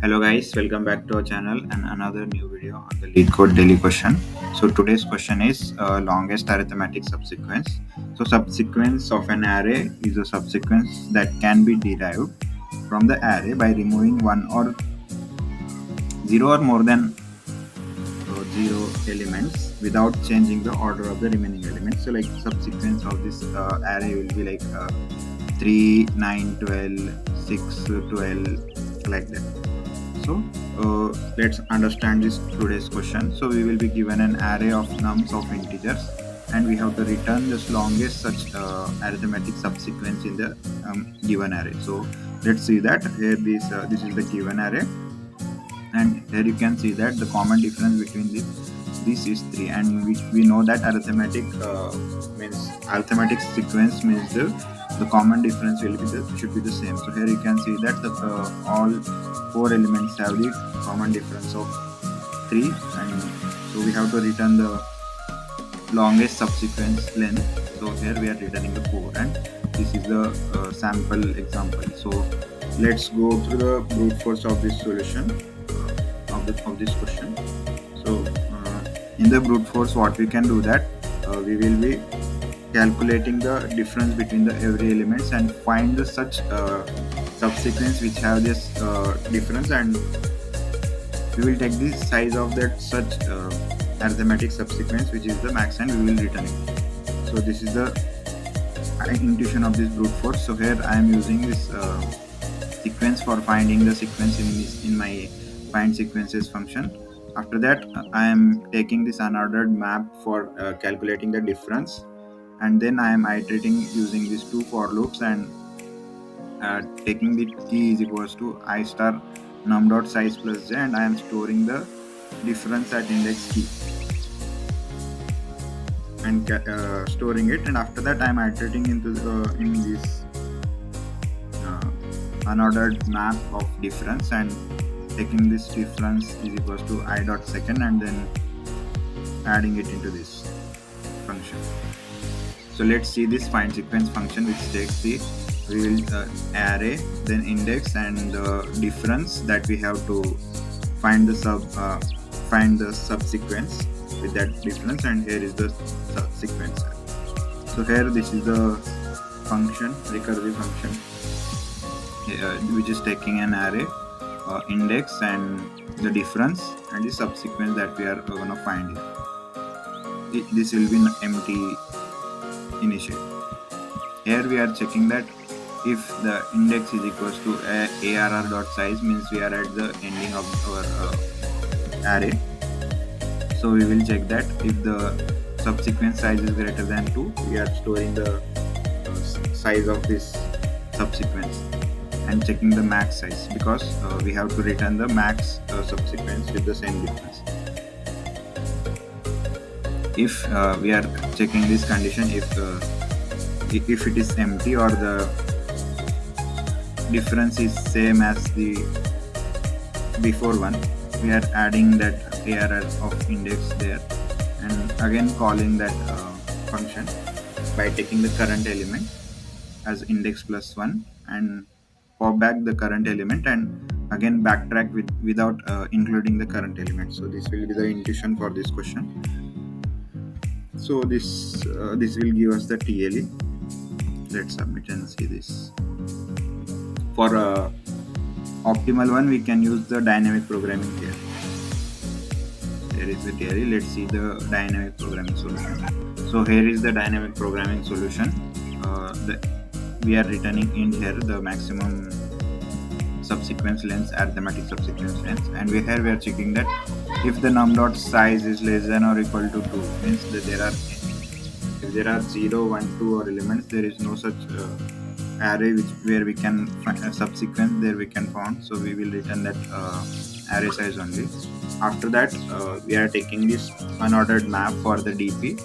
Hello guys, welcome back to our channel and another new video on the lead code daily question. So today's question is longest arithmetic subsequence. So subsequence of an array is a subsequence that can be derived from the array by removing one or zero or more than zero elements without changing the order of the remaining elements. So like subsequence of this array will be like 3, 9, 12, 6, 12 like that. So let's understand this today's question. So we will be given an array of nums of integers, and we have to return the longest such arithmetic subsequence in the given array. So let's see that here this is the given array, and here you can see that the common difference between this is 3, and we know that arithmetic sequence means the common difference will be should be the same. So here you can see that the all four elements have the common difference of 3, and so we have to return the longest subsequence length. So here we are returning the 4, and this is the sample example. So let's go through the brute force of this solution of this question. So in the brute force, what we can do that we will be calculating the difference between the every elements and find the such subsequence which have this difference, and we will take the size of that such arithmetic subsequence which is the max, and we will return it. So this is the intuition of this brute force. So here I am using this sequence for finding the sequence in my find sequences function. After that I am taking this unordered map for calculating the difference, and then I am iterating using these two for loops, and taking the t is equals to I star num dot size plus j, and I am storing the difference at index key and storing it. And after that I am iterating into in this unordered map of difference, and taking this difference is equals to I dot second, and then adding it into this function. So let's see this find sequence function, which takes the array, then index, and the difference that we have to find the subsequence with that difference, and here is the subsequence. So here this is the function, recursive function, which is taking an array, index, and the difference, and the subsequence that we are going to find here. This will be empty initial. Here we are checking that if the index is equals to arr dot size, means we are at the ending of our array. So we will check that if the subsequence size is greater than 2, we are storing the size of this subsequence and checking the max size, because we have to return the max subsequence with the same difference. If we are checking this condition, if it is empty or the difference is same as the before one, we are adding that arr of index there, and again calling that function by taking the current element as index plus 1 and pop back the current element, and again backtrack without including the current element. So this will be the intuition for this question. So this will give us the TLE. Let's submit and see this. For optimal one, we can use the dynamic programming here. There is the theory. Let's see the dynamic programming solution. So here is the dynamic programming solution. We are returning in here the maximum subsequence length, arithmetic subsequence length, and here we are checking that if the num dot size is less than or equal to 2, means that if there are 0, 1, 2 or elements, there is no such array where we can find a subsequence there we can found. So we will return that array size only. After that we are taking this unordered map for the DP,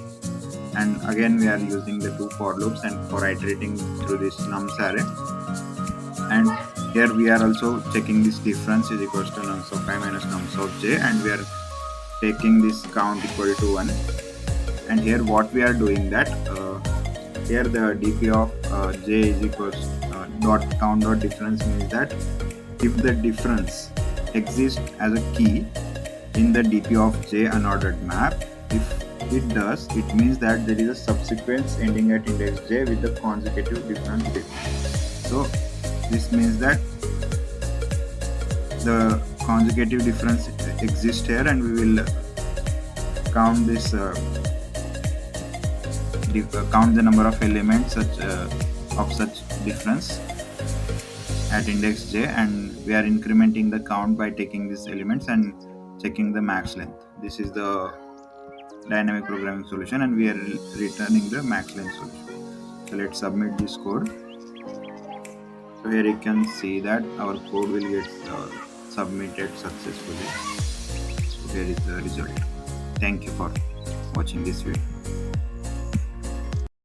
and again we are using the two for loops and for iterating through this nums array, and here we are also checking this difference is equals to nums of I minus nums of j, and we are taking this count equal to 1. And here what we are doing that here the dp of j is equals dot count dot difference, means that if the difference exist as a key in the DP of J unordered map? If it does, it means that there is a subsequence ending at index J with the consecutive difference bit. So this means that the consecutive difference exists here, and we will count this count the number of elements of such difference at index j, and we are incrementing the count by taking these elements and checking the max length. This is the dynamic programming solution, and we are returning the max length solution. So let's submit this code. So here you can see that our code will get submitted successfully. So here is the result. Thank you for watching this video.